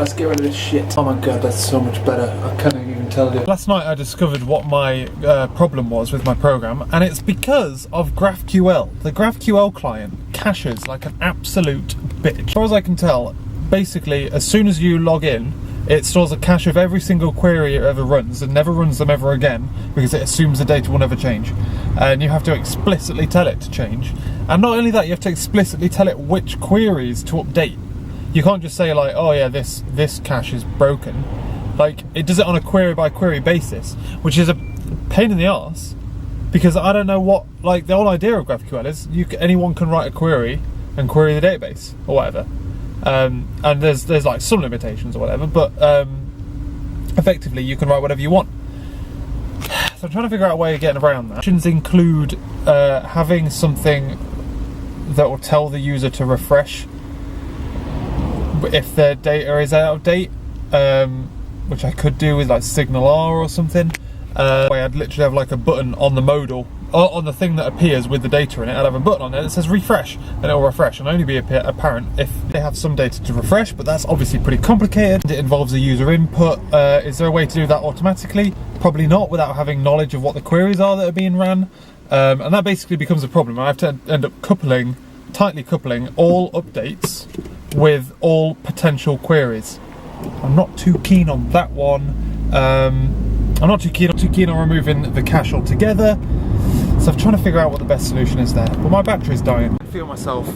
let's get rid of this shit. Oh my god, that's so much better. I can't even tell you. Last night I discovered what my problem was with my program, and it's because of GraphQL. The GraphQL client caches like an absolute bitch. As far as I can tell, basically, as soon as you log in, it stores a cache of every single query it ever runs and never runs them ever again because it assumes the data will never change. And you have to explicitly tell it to change. And not only that, you have to explicitly tell it which queries to update. You can't just say like, oh yeah, this cache is broken. Like, it does it on a query by query basis, which is a pain in the arse because I don't know what, like, the whole idea of GraphQL is anyone can write a query and query the database or whatever. And there's like some limitations or whatever, but effectively you can write whatever you want. So I'm trying to figure out a way of getting around that. Options include having something that will tell the user to refresh if their data is out of date, which I could do with like Signal R or something. I'd literally have like a button on the modal, or on the thing that appears with the data in it. I'd have a button on it that says refresh, and it will refresh and only be apparent if they have some data to refresh, but that's obviously pretty complicated. It involves a user input. Is there a way to do that automatically? Probably not, without having knowledge of what the queries are that are being ran. And that basically becomes a problem. I have to end up tightly coupling all updates with all potential queries. I'm not too keen on that one. I'm not too keen on removing the cache altogether. So I'm trying to figure out what the best solution is there. But my battery's dying. I feel myself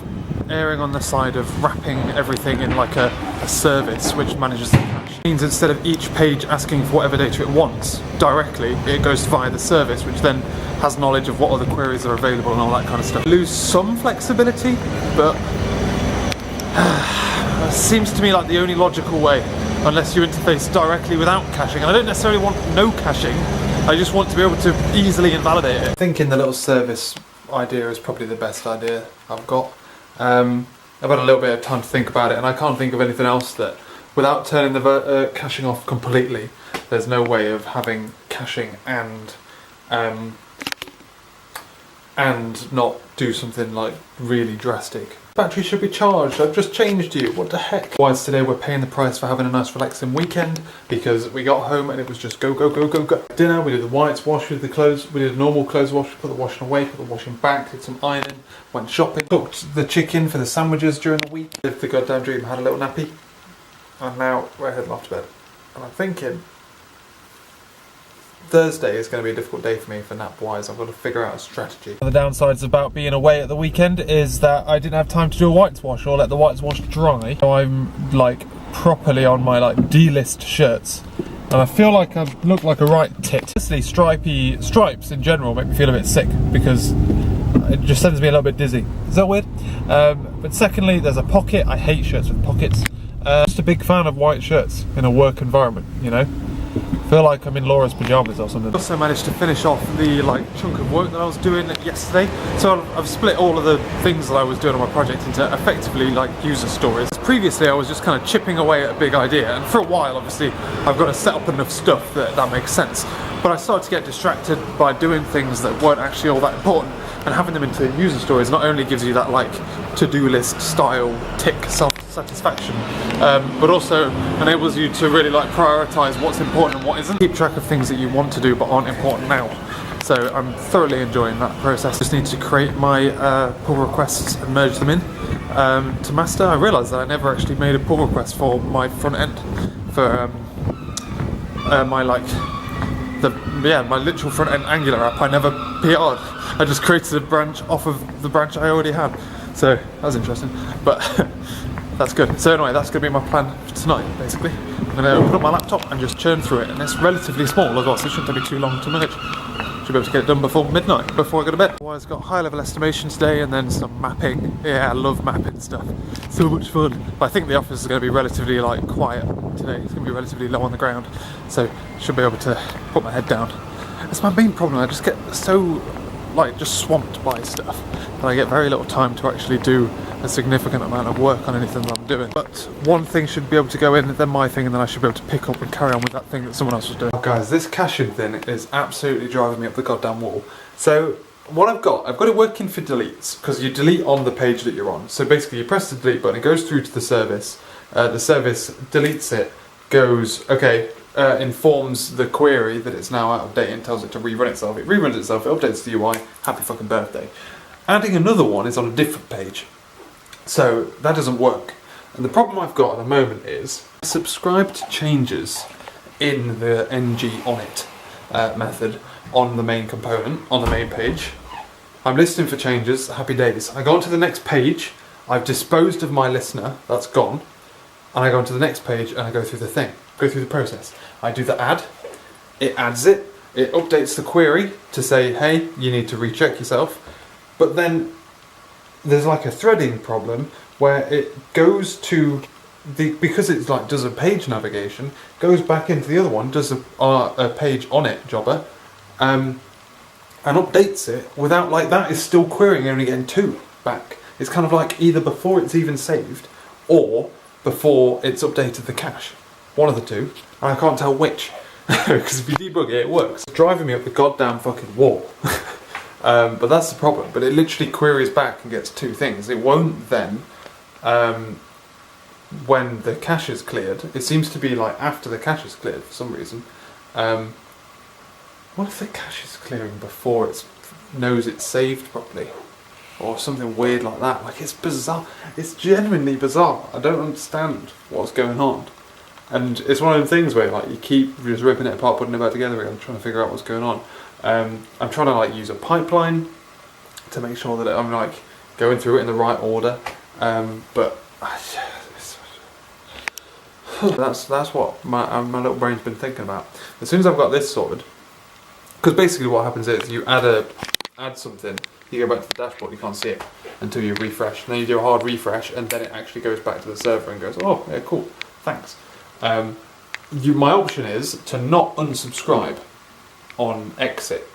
erring on the side of wrapping everything in like a service which manages the cache. It means instead of each page asking for whatever data it wants directly, it goes via the service, which then has knowledge of what other queries are available and all that kind of stuff. Lose some flexibility, but seems to me like the only logical way, unless you interface directly without caching. And I don't necessarily want no caching, I just want to be able to easily invalidate it. Thinking the little service idea is probably the best idea I've got. I've had a little bit of time to think about it, and I can't think of anything else that, without turning the caching off completely, there's no way of having caching and not do something like really drastic. Battery should be charged. I've just changed you. What the heck? Otherwise, today we're paying the price for having a nice relaxing weekend because we got home and it was just go, go, go, go, go. Dinner, we did the whites wash with the clothes. We did a normal clothes wash, put the washing away, put the washing back, did some ironing, went shopping, cooked the chicken for the sandwiches during the week. Lived the goddamn dream, had a little nappy. And now we're heading off to bed. And I'm thinking Thursday is going to be a difficult day for me for nap wise. I've got to figure out a strategy. The downsides about being away at the weekend is that I didn't have time to do a whites wash or let the whites wash dry. So I'm like properly on my like D-list shirts, and I feel like I look like a right tit. Honestly, stripes in general make me feel a bit sick because it just sends me a little bit dizzy. Is that weird? But secondly, there's a pocket. I hate shirts with pockets. Just a big fan of white shirts in a work environment, you know? I feel like I'm in Laura's pyjamas or something. I also managed to finish off the chunk of work that I was doing yesterday. So I've split all of the things that I was doing on my project into effectively like user stories. Previously I was just kind of chipping away at a big idea, and for a while obviously I've got to set up enough stuff that makes sense. But I started to get distracted by doing things that weren't actually all that important, and having them into user stories not only gives you that like to-do list style tick satisfaction, but also enables you to really like prioritize what's important and what isn't. Keep track of things that you want to do but aren't important now. So I'm thoroughly enjoying that process. Just need to create my pull requests and merge them in to master. I realised that I never actually made a pull request for my front end for my my literal front end Angular app. I never PR'd. I just created a branch off of the branch I already had. So that was interesting, but that's good. So anyway, that's going to be my plan for tonight, basically. I'm going to open up my laptop and just churn through it, and it's relatively small as well, so it shouldn't take me too long to manage. Should be able to get it done before midnight, before I go to bed. Otherwise, got high level estimation today and then some mapping. Yeah, I love mapping stuff. So much fun. But I think the office is going to be relatively like quiet today. It's going to be relatively low on the ground, so should be able to put my head down. That's my main problem. I just get so just swamped by stuff, and I get very little time to actually do a significant amount of work on anything that I'm doing. But one thing should be able to go in, then my thing, and then I should be able to pick up and carry on with that thing that someone else was doing. Oh, guys, this caching thing is absolutely driving me up the goddamn wall. So what I've got it working for deletes, because you delete on the page that you're on. So basically you press the delete button, it goes through to the service, the service deletes it, goes, okay, informs the query that it's now out of date and tells it to rerun itself. It reruns itself, it updates the UI, happy fucking birthday. Adding another one is on a different page. So that doesn't work. And the problem I've got at the moment is subscribe to changes in the ng on it method on the main component, on the main page. I'm listening for changes, happy days. I go on to the next page, I've disposed of my listener, that's gone, and I go on to the next page and I go through the thing, go through the process. I do the add, it adds it, it updates the query to say, hey, you need to recheck yourself, but then there's like a threading problem where it goes to because it's like does a page navigation, goes back into the other one, does a page on it jobber, and updates it without, like, that is still querying, only getting 2 back. It's kind of like either before it's even saved or before it's updated the cache. One of the two, and I can't tell which. Because if you debug it, it works. It's driving me up the goddamn fucking wall. But that's the problem. But it literally queries back and gets 2 things. It won't then, when the cache is cleared, it seems to be like after the cache is cleared for some reason. What if the cache is clearing before it knows it's saved properly? Or something weird like that. Like, it's bizarre. It's genuinely bizarre. I don't understand what's going on. And it's one of those things where, like, you keep just ripping it apart, putting it back together again, trying to figure out what's going on. I'm trying to, like, use a pipeline to make sure that I'm, like, going through it in the right order. But that's what my little brain's been thinking about. As soon as I've got this sorted, because basically what happens is you add something, you go back to the dashboard, you can't see it until you refresh. And then you do a hard refresh, and then it actually goes back to the server and goes, oh, yeah, cool, thanks. My option is to not unsubscribe on exit.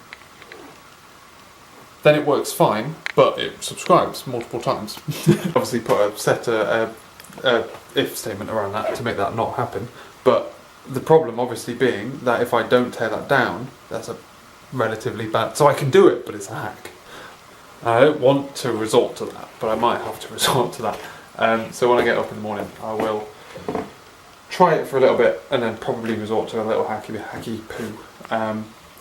Then it works fine, but it subscribes multiple times. Obviously set a if statement around that to make that not happen. But the problem obviously being that if I don't tear that down, that's a relatively bad... So I can do it, but it's a hack. I don't want to resort to that, but I might have to resort to that. So when I get up in the morning, I will try it for a little bit and then probably resort to a little hacky poo.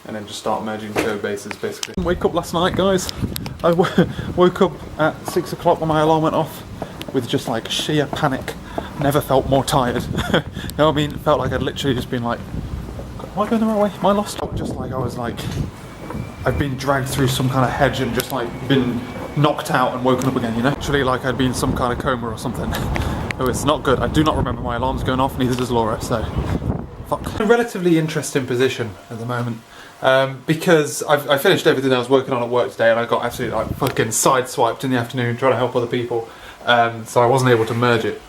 And then just start merging code bases, basically. Wake up last night, guys. I woke up at 6 o'clock when my alarm went off with just like sheer panic. Never felt more tired. You know what I mean? It felt like I'd literally just been like, am I going the right way? Am I lost? Just like I was like, I've been dragged through some kind of hedge and just like been knocked out and woken up again, you know? Actually, like I'd been in some kind of coma or something. Oh, it's not good. I do not remember my alarms going off, neither does Laura, so fuck. A relatively interesting position at the moment. Because I finished everything I was working on at work today, and I got absolutely like fucking sideswiped in the afternoon trying to help other people, so I wasn't able to merge it,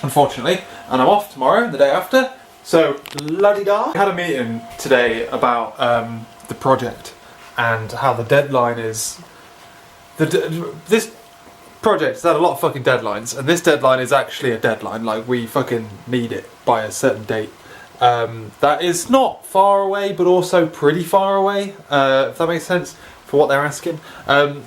unfortunately, and I'm off tomorrow and the day after, so la-di-da. I had a meeting today about the project and how the deadline is. This project has had a lot of fucking deadlines, and this deadline is actually a deadline, like we fucking need it by a certain date. That is not far away, but also pretty far away, if that makes sense, for what they're asking.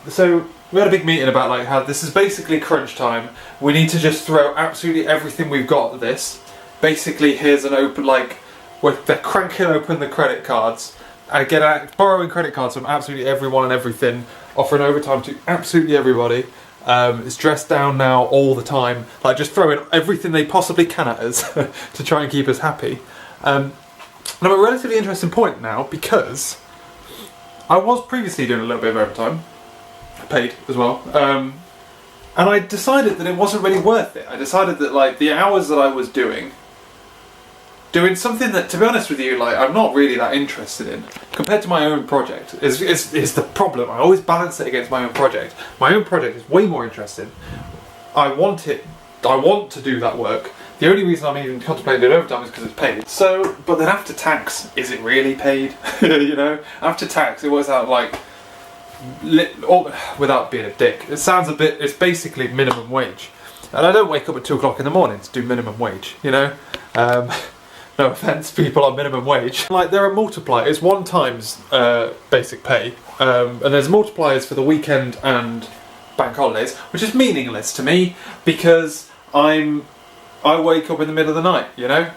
So we had a big meeting about like how this is basically crunch time. We need to just throw absolutely everything we've got at this. Basically, here's an open, like, they're cranking open the credit cards. I get out, borrowing credit cards from absolutely everyone and everything, offering overtime to absolutely everybody. It's dressed down now all the time, like just throwing everything they possibly can at us to try and keep us happy. And I'm at a relatively interesting point now because I was previously doing a little bit of overtime, paid as well, and I decided that it wasn't really worth it. I decided that like the hours that I was doing something that, to be honest with you, like I'm not really that interested in compared to my own project is the problem. I always balance it against my own project. My own project is way more interesting. I want to do that work. The only reason I'm even contemplating doing overtime is because it's paid. So, but then after tax, is it really paid? You know, after tax, it works out like, without being a dick, it sounds a bit, it's basically minimum wage. And I don't wake up at 2 o'clock in the morning to do minimum wage, you know? No offence, people on minimum wage. Like, there are multipliers, it's 1 times basic pay, and there's multipliers for the weekend and bank holidays, which is meaningless to me because I'm I wake up in the middle of the night, you know?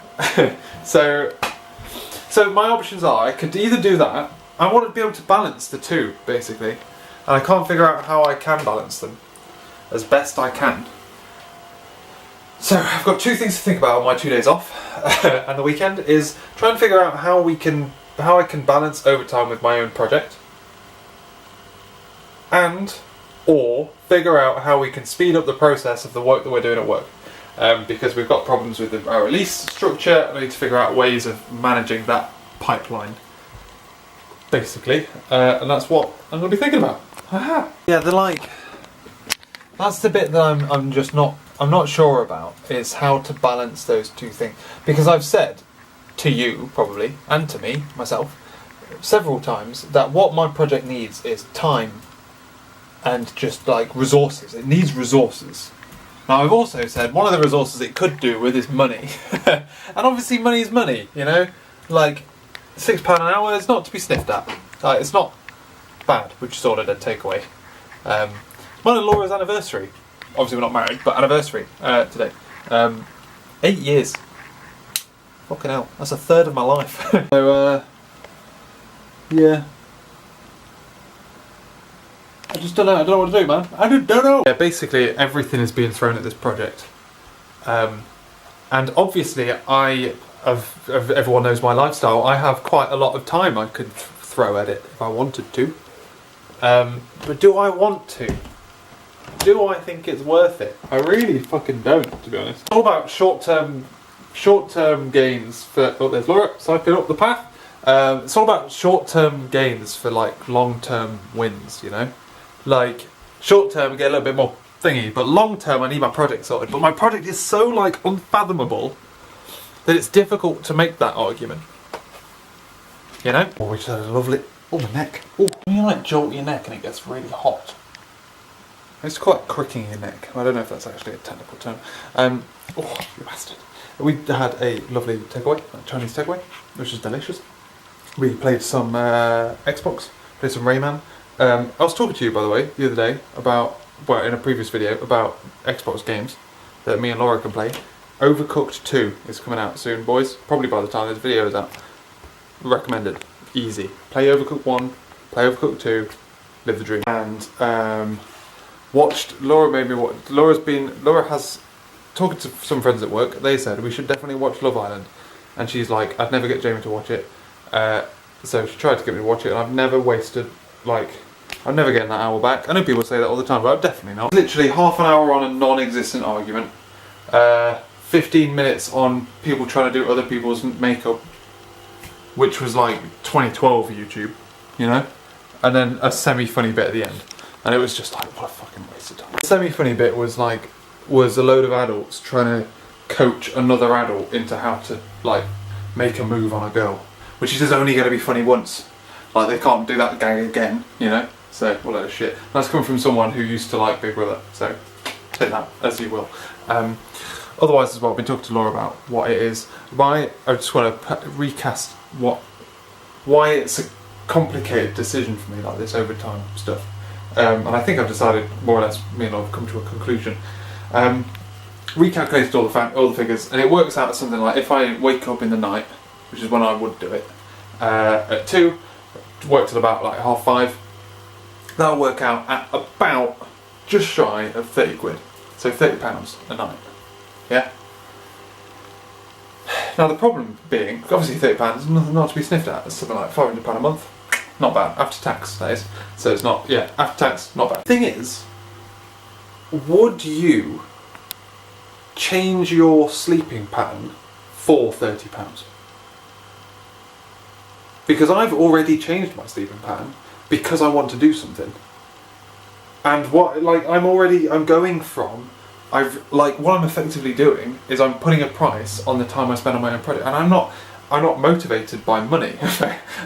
So my options are, I could either do that, I want to be able to balance the two, basically. And I can't figure out how I can balance them as best I can. So I've got two things to think about on my 2 days off and the weekend is try and figure out how I can balance overtime with my own project, and or figure out how we can speed up the process of the work that we're doing at work. Because we've got problems with our release structure, and I need to figure out ways of managing that pipeline, basically. And that's what I'm going to be thinking about. Aha. Yeah, that's the bit that I'm not sure about, is how to balance those two things. Because I've said to you, probably, and to me, myself, several times, that what my project needs is time and just like resources. It needs resources. Now I've also said one of the resources it could do with is money. And obviously money is money, you know? Like, £6 an hour is not to be sniffed at. Like, it's not bad, which is all I did take away. Mine and Laura's anniversary. Obviously we're not married, but anniversary today. 8 years. Fucking hell, that's a third of my life. So, yeah. I just don't know. I don't know what to do, man. I don't know. Yeah, basically everything is being thrown at this project, and obviously everyone knows my lifestyle. I have quite a lot of time I could throw at it if I wanted to. But do I want to? Do I think it's worth it? I really fucking don't, to be honest. It's all about short-term gains for. Oh, there's Laura cycling up the path. It's all about short-term gains for like long-term wins, you know. Like, short term I get a little bit more thingy, but long term I need my project sorted. But my project is so like unfathomable that it's difficult to make that argument. You know? Oh, we just had a lovely... Oh, my neck. Oh, when you like jolt your neck and it gets really hot. It's quite cricking your neck. I don't know if that's actually a technical term. Oh, you bastard. We had a lovely takeaway, a Chinese takeaway, which is delicious. We played some Xbox, played some Rayman. I was talking to you, by the way, the other day about, well, in a previous video, about Xbox games that me and Laura can play. Overcooked 2 is coming out soon, boys. Probably by the time this video is out. Recommended. Easy. Play Overcooked 1, play Overcooked 2, live the dream. And watched, Laura made me watch, Laura has, talking to some friends at work, they said we should definitely watch Love Island. And she's like, I'd never get Jamie to watch it. So she tried to get me to watch it, and I've never wasted, like, I'm never getting that hour back. I know people say that all the time, but I'm definitely not. Literally half an hour on a non-existent argument. 15 minutes on people trying to do other people's makeup, which was like 2012 YouTube, you know? And then a semi-funny bit at the end. And it was just like, what a fucking waste of time. The semi-funny bit was like, was a load of adults trying to coach another adult into how to, like, make a move on a girl. Which is only going to be funny once. Like, they can't do that gang again, you know? So, well, that is shit. That's coming from someone who used to like Big Brother, so take that as you will. Otherwise, as well, I've been talking to Laura about what it is. I just want to recast why it's a complicated decision for me, like this overtime stuff. And I think I've decided, more or less, me and Laura have come to a conclusion. Recalculated all the figures, and it works out something like, if I wake up in the night, which is when I would do it, at 2, work till about like 5:30, that'll work out at about just shy of 30 quid. So £30 a night. Yeah? Now the problem being, obviously £30 is nothing not to be sniffed at. It's something like £500 a month. Not bad. After tax, that is. So it's not, yeah, after tax, not bad. Thing is, would you change your sleeping pattern for £30? Because I've already changed my sleeping pattern because I want to do something. And what, like, I'm going from, what I'm effectively doing is I'm putting a price on the time I spend on my own project, and I'm not motivated by money,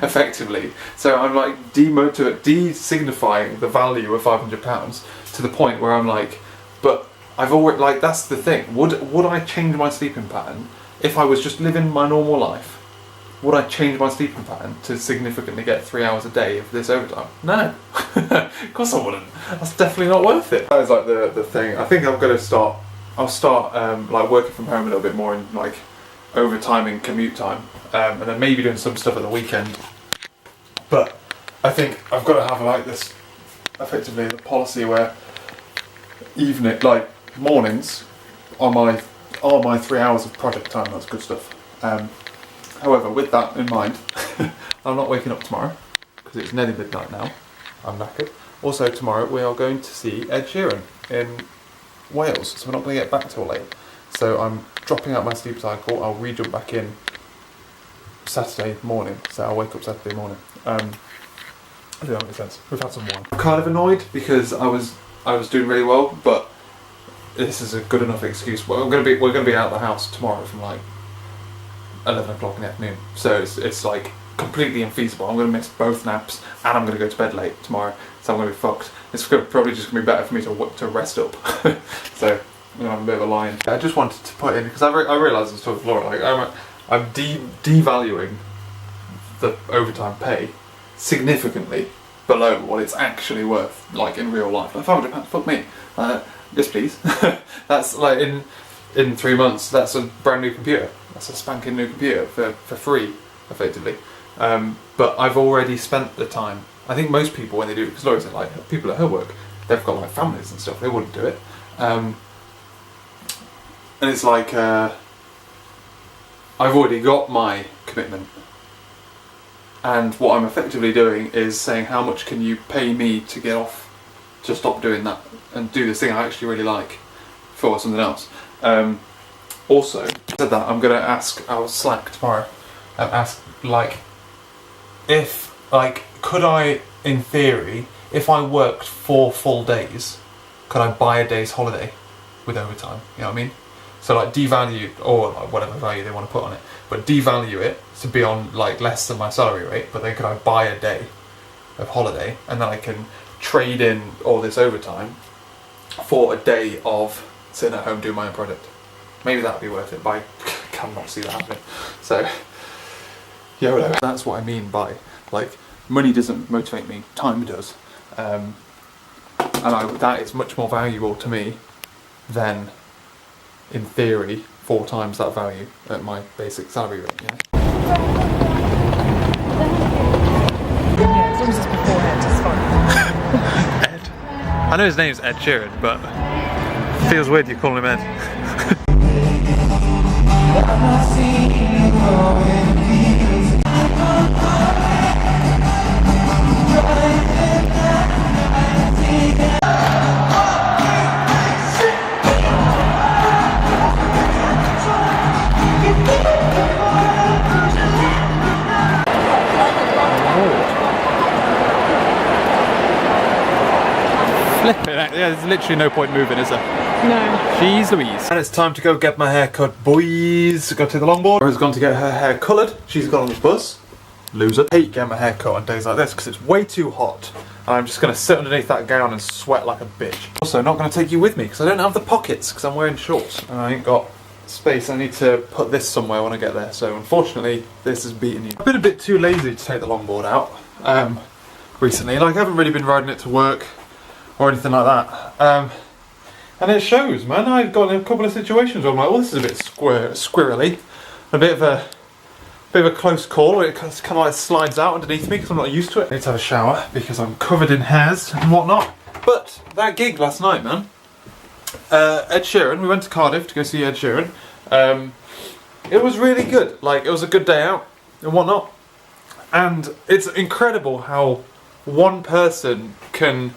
effectively. So I'm like de-signifying the value of £500 to the point where I'm like, but I've already, like, that's the thing. Would I change my sleeping pattern if I was just living my normal life? Would I change my sleeping pattern to significantly get 3 hours a day of this overtime? No. Of course I wouldn't. That's definitely not worth it. That is like the thing. I think I'm going to start I'll start like working from home a little bit more in like overtime and commute time, and then maybe doing some stuff at the weekend. But I think I've got to have like this, effectively the policy where evening, like mornings, are my 3 hours of project time. That's good stuff. However, with that in mind, I'm not waking up tomorrow because it's nearly midnight now. I'm knackered. Also, tomorrow we are going to see Ed Sheran in Wales, so we're not going to get back till late. So I'm dropping out my sleep cycle. I'll re-jump back in Saturday morning, so I'll wake up Saturday morning. I think that makes sense. We've had some wine. I'm kind of annoyed because I was doing really well, but this is a good enough excuse. Well, we're gonna be out of the house tomorrow from like 11 o'clock in the afternoon. So it's like completely infeasible. I'm gonna miss both naps, and I'm gonna go to bed late tomorrow. So I'm gonna be fucked. It's probably just gonna be better for me to rest up. So I'm gonna have a bit of a lie in. I just wanted to put in because I realised I was talking to Laura. Like I'm devaluing the overtime pay significantly below what it's actually worth, like in real life. Like £500, fuck me. Yes please. That's like in 3 months, that's a brand new computer. That's a spanking new computer for free, effectively. But I've already spent the time. I think most people, when they do it, because Laura said, like, people at her work, they've got like families and stuff, they wouldn't do it. And it's like, I've already got my commitment. And what I'm effectively doing is saying, how much can you pay me to get off, to stop doing that and do this thing I actually really like for something else. Also, said that I'm going to ask our Slack tomorrow, ask like, if like, could I, in theory, if I worked 4 full days, could I buy a day's holiday with overtime? You know what I mean? So like devalue, or like whatever value they want to put on it, but devalue it to be on like less than my salary rate, but then could I buy a day of holiday and then I can trade in all this overtime for a day of sitting at home doing my own project. Maybe that'd be worth it, but I cannot see that happening. So yeah, whatever. That's what I mean by like, money doesn't motivate me, time does. And that is much more valuable to me than, in theory, 4 times that value at my basic salary rate, you know? Yeah, as long as it's beforehand, it's fine. Ed. I know his name's Ed Sheeran, but it feels weird you calling him Ed. Yeah, there's literally no point moving, is there? No. Jeez Louise. And it's time to go get my hair cut, boys. Go to the longboard. Laura's gone to get her hair coloured. She's gone on the bus. Loser. I hate getting my hair cut on days like this because it's way too hot. And I'm just going to sit underneath that gown and sweat like a bitch. Also, not going to take you with me because I don't have the pockets because I'm wearing shorts. And I ain't got space. I need to put this somewhere when I get there. So unfortunately, this is beating you. I've been a bit too lazy to take the longboard out recently. Like, I haven't really been riding it to work or anything like that. And it shows, man. I've got in a couple of situations where I'm like, well, this is a bit squirrely. A bit of a close call. It kind of like slides out underneath me because I'm not used to it. I need to have a shower because I'm covered in hairs and whatnot. But that gig last night, man. Ed Sheeran, we went to Cardiff to go see Ed Sheeran. It was really good. Like, it was a good day out and whatnot. And it's incredible how one person can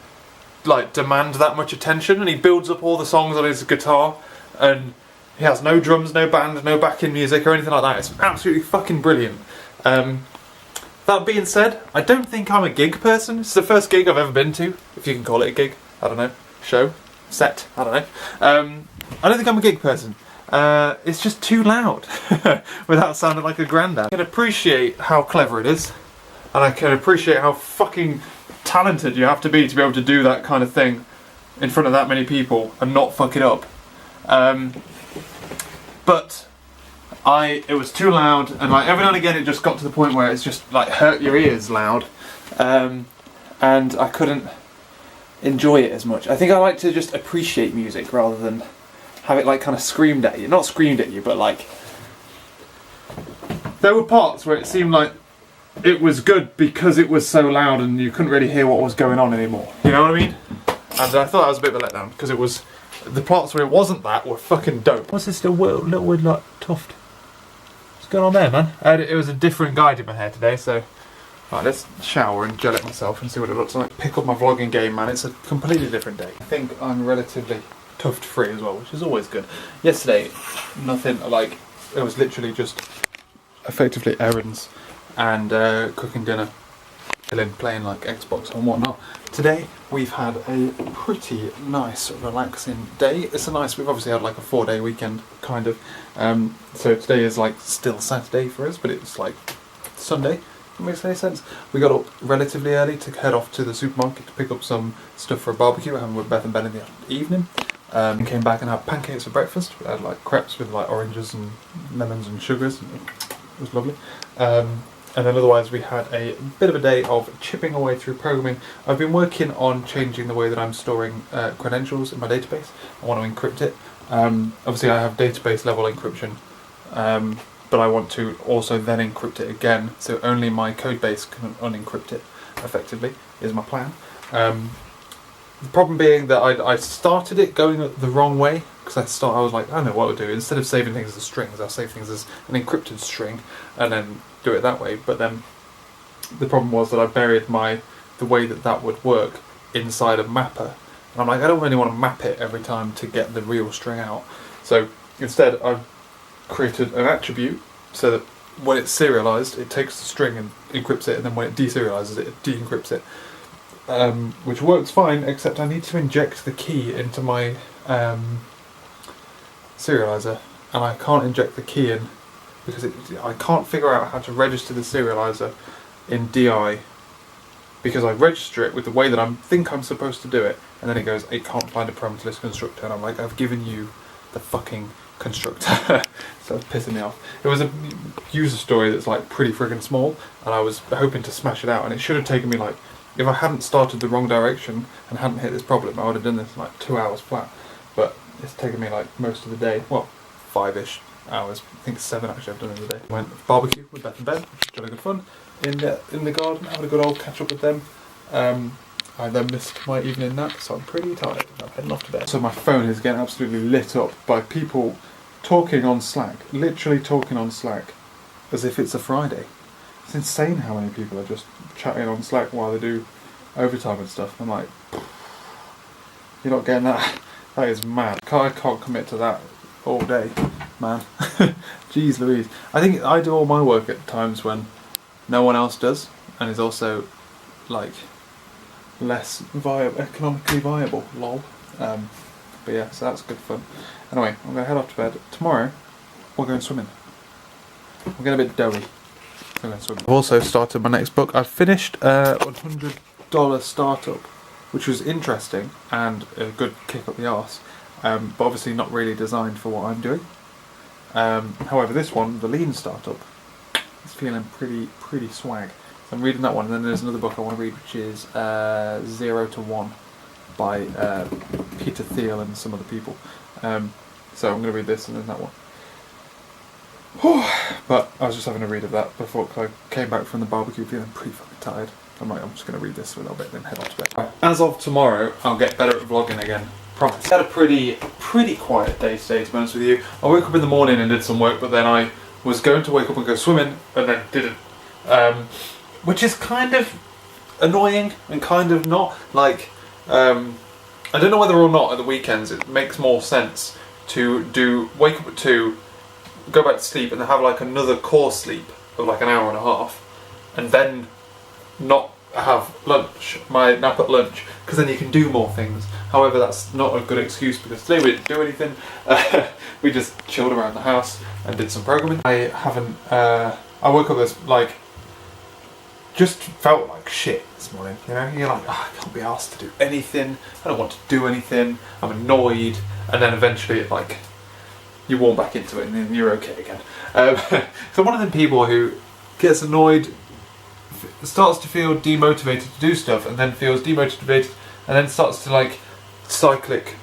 like demand that much attention, and he builds up all the songs on his guitar, and he has no drums, no band, no backing music or anything like that. It's absolutely fucking brilliant. That being said, I don't think I'm a gig person. It's the first gig I've ever been to, if you can call it a gig. I don't know. Show? Set? I don't know. I don't think I'm a gig person. It's just too loud without sounding like a granddad. I can appreciate how clever it is, and I can appreciate how fucking talented you have to be able to do that kind of thing in front of that many people and not fuck it up. But it was too loud, and like every now and again it just got to the point where it's just like hurt your ears loud, and I couldn't enjoy it as much. I think I like to just appreciate music rather than have it like kind of screamed at you. Not screamed at you, but like there were parts where it seemed like it was good because it was so loud and you couldn't really hear what was going on anymore. You know what I mean? And I thought that was a bit of a letdown because it was the parts where it wasn't that were fucking dope. What's this little weird like tuft? What's going on there, man? It was a different guide in my hair today, so right, let's shower and gel it myself and see what it looks like. Pick up my vlogging game, man. It's a completely different day. I think I'm relatively tuft free as well, which is always good. Yesterday, nothing like it was literally just effectively errands and cooking dinner, chilling, playing like Xbox and whatnot. Today we've had a pretty nice, relaxing day. We've obviously had like a 4-day weekend, kind of. So today is like still Saturday for us, but it's like Sunday. If it makes any sense. We got up relatively early to head off to the supermarket to pick up some stuff for a barbecue. We're having with Beth and Ben in the evening. And came back and had pancakes for breakfast. We had like crepes with like oranges and lemons and sugars. It was lovely. And then otherwise we had a bit of a day of chipping away through programming. I've been working on changing the way that I'm storing credentials in my database. I want to encrypt it. Obviously I have database level encryption, but I want to also then encrypt it again, so only my code base can unencrypt it effectively, is my plan. The problem being that I started it going the wrong way, because I was like, I know what I'll do. Instead of saving things as strings, I'll save things as an encrypted string and then do it that way. But then the problem was that I buried the way that would work inside a mapper. And I'm like, I don't really want to map it every time to get the real string out. So instead I've created an attribute so that when it's serialized, it takes the string and encrypts it, and then when it deserializes it, it de-encrypts it. Which works fine, except I need to inject the key into my serializer, and I can't inject the key in because I can't figure out how to register the serializer in DI, because I register it with the way that I think I'm supposed to do it, and then it goes, it can't find a parameterless constructor, and I'm like, I've given you the fucking constructor. So it's pissing me off. It was a user story that's like pretty friggin' small, and I was hoping to smash it out, and it should have taken me like, if I hadn't started the wrong direction and hadn't hit this problem, I would have done this in like 2 hours flat. But it's taken me like most of the day. Well, 5-ish hours. I think 7 actually I've done in the day. Went barbecue with Beth and Ben, which was really good fun. In the garden, having a good old catch up with them. I then missed my evening nap, so I'm pretty tired. I'm heading off to bed. So my phone is getting absolutely lit up by people talking on Slack. Literally talking on Slack as if it's a Friday. It's insane how many people are just chatting on Slack while they do overtime and stuff. I'm like, you're not getting that. That is mad. I can't commit to that all day, man. Jeez Louise. I think I do all my work at times when no one else does, and is also like less economically viable. Lol. But yeah, so that's good fun. Anyway, I'm gonna head off to bed. Tomorrow we're going swimming. I'm getting a bit doughy. I've also started my next book. I've finished a $100 startup, which was interesting and a good kick up the arse, but obviously not really designed for what I'm doing. However, this one, the lean startup, is feeling pretty swag. So I'm reading that one, and then there's another book I want to read, which is 0 to 1 by Peter Thiel and some other people. So I'm going to read this and then that one. But I was just having a read of that before I came back from the barbecue feeling pretty fucking tired. I'm like, I'm just going to read this for a little bit and then head off to bed. As of tomorrow, I'll get better at vlogging again. Promise. I had a pretty quiet day today, to be honest with you. I woke up in the morning and did some work, but then I was going to wake up and go swimming and then didn't. Which is kind of annoying and kind of not. Like, I don't know whether or not at the weekends it makes more sense to wake up at 2, go back to sleep, and then have like another core sleep of like an hour and a half, and then not have lunch, my nap at lunch, because then you can do more things. However, that's not a good excuse, because today we didn't do anything. We just chilled around the house and did some programming. I woke up this like, just felt like shit this morning, you know? You're like, oh, I can't be asked to do anything, I don't want to do anything, I'm annoyed, and then eventually it like, you warm back into it and then you're okay again. So one of them people who gets annoyed, starts to feel demotivated to do stuff, and then feels demotivated, and then starts to like cyclic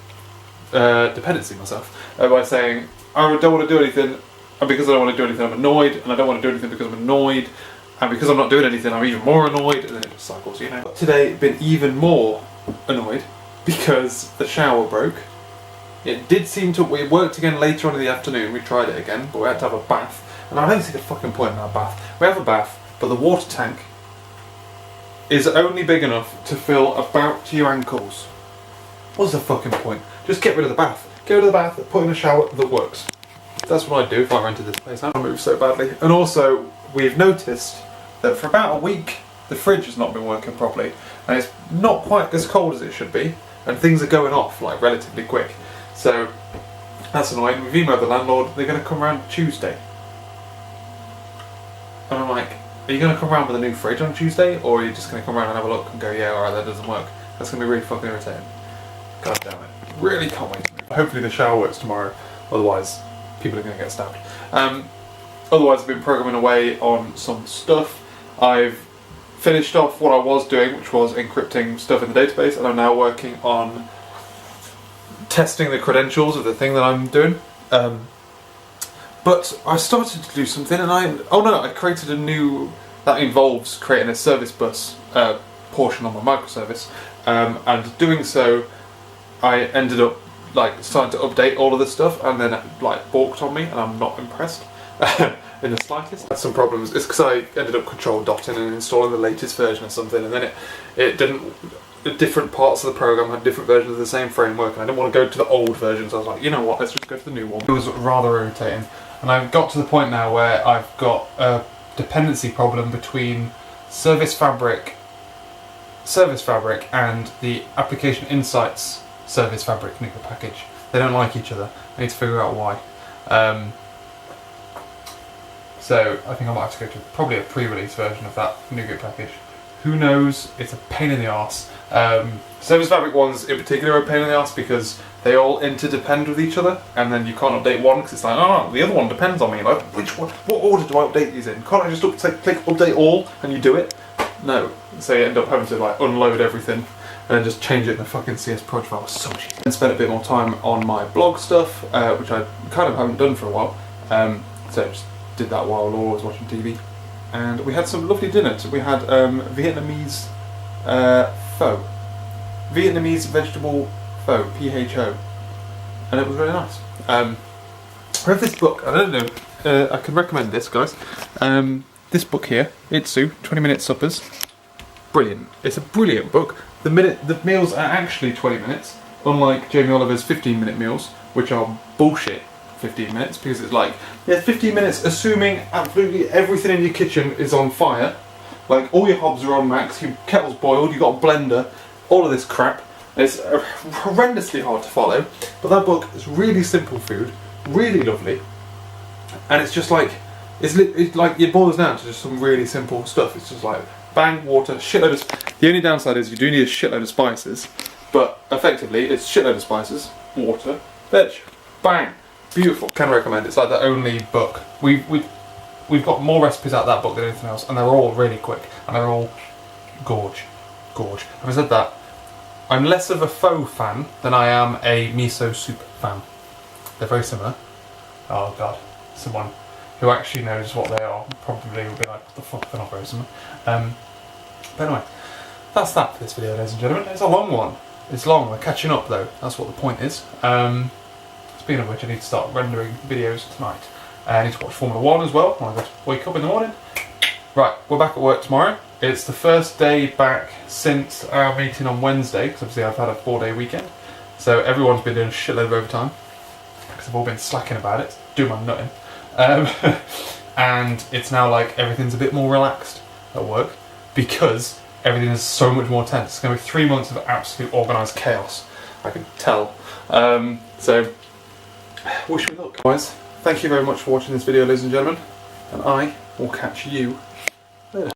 dependency myself by saying I don't want to do anything, and because I don't want to do anything I'm annoyed, and I don't want to do anything because I'm annoyed, and because I'm not doing anything I'm even more annoyed, and then it just cycles, you know. But today been even more annoyed because the shower broke. It did seem to, it worked again later on in the afternoon, we tried it again, but we had to have a bath, and I don't see the fucking point in our bath. We have a bath, but the water tank is only big enough to fill about to your ankles. What's the fucking point? Just get rid of the bath. Get rid of the bath, put in a shower that works. That's what I'd do if I rented this place. I move so badly. And also, we've noticed that for about a week, the fridge has not been working properly, and it's not quite as cold as it should be, and things are going off like relatively quick. So that's annoying. We've emailed the landlord. They're going to come around Tuesday, and I'm like, are you going to come around with a new fridge on Tuesday, or are you just going to come around and have a look and go, yeah, alright, that doesn't work? That's going to be really fucking irritating. God damn it. Really can't wait to move. Hopefully the shower works tomorrow, otherwise people are going to get stabbed. Otherwise I've been programming away on some stuff. I've finished off what I was doing, which was encrypting stuff in the database, and I'm now working on testing the credentials of the thing that I'm doing. But I started to do something, and I created a new, that involves creating a service bus portion on my microservice, and doing so I ended up like starting to update all of this stuff, and then it like balked on me, and I'm not impressed in the slightest. Had some problems. It's because I ended up control dotting and installing the latest version of something, and then it didn't. Different parts of the program had different versions of the same framework, and I didn't want to go to the old version, so I was like, you know what, let's just go to the new one. It was rather irritating, and I've got to the point now where I've got a dependency problem between Service Fabric and the Application Insights Service Fabric NuGet package. They don't like each other. I need to figure out why. So I think I might have to go to probably a pre-release version of that NuGet package. Who knows? It's a pain in the arse. Service Fabric ones in particular are a pain in the arse because they all interdepend with each other, and then you can't update one because it's like, oh, the other one depends on me. Like, which one? What order do I update these in? Can't I just click update all and you do it? No. So you end up having to like unload everything and then just change it in the fucking CS Proj file. So much easier. And spent a bit more time on my blog stuff, which I kind of haven't done for a while. So just did that while Laura was watching TV. And we had some lovely dinners. We had Vietnamese pho. Vietnamese vegetable pho, PHO. And it was really nice. I read this book, I don't know, I can recommend this, guys. This book here, Itsu, 20-Minute Suppers. Brilliant. It's a brilliant book. The meals are actually 20 minutes, unlike Jamie Oliver's 15-minute meals, which are bullshit 15 minutes, because it's like, yeah, 15 minutes assuming absolutely everything in your kitchen is on fire. Like, all your hobs are on max, your kettle's boiled, you've got a blender, all of this crap. It's horrendously hard to follow, but that book is really simple food, really lovely, and it's just like, it's like, it boils down to just some really simple stuff. It's just like, bang, water, shitload of... The only downside is you do need a shitload of spices, but effectively it's shitload of spices, water, veg, bang. Beautiful. Can recommend. It's like the only book. We've got more recipes out of that book than anything else, and they're all really quick, and they're all gorge. Having said that, I'm less of a pho fan than I am a miso soup fan. They're very similar. Oh god, someone who actually knows what they are probably will be like, what the fuck, they're not very similar. But anyway, that's that for this video, ladies and gentlemen. It's a long one. It's long. We're catching up though. That's what the point is. Speaking of which, I need to start rendering videos tonight. I need to watch Formula 1 as well when I wake up in the morning. Right, we're back at work tomorrow. It's the first day back since our meeting on Wednesday, because obviously I've had a 4-day weekend. So everyone's been doing a shitload of overtime, because I've all been slacking about it, doing my nutting. And it's now like everything's a bit more relaxed at work, because everything is so much more tense. It's going to be 3 months of absolute organised chaos, I can tell. So, wish me luck. Guys, thank you very much for watching this video, ladies and gentlemen, and I will catch you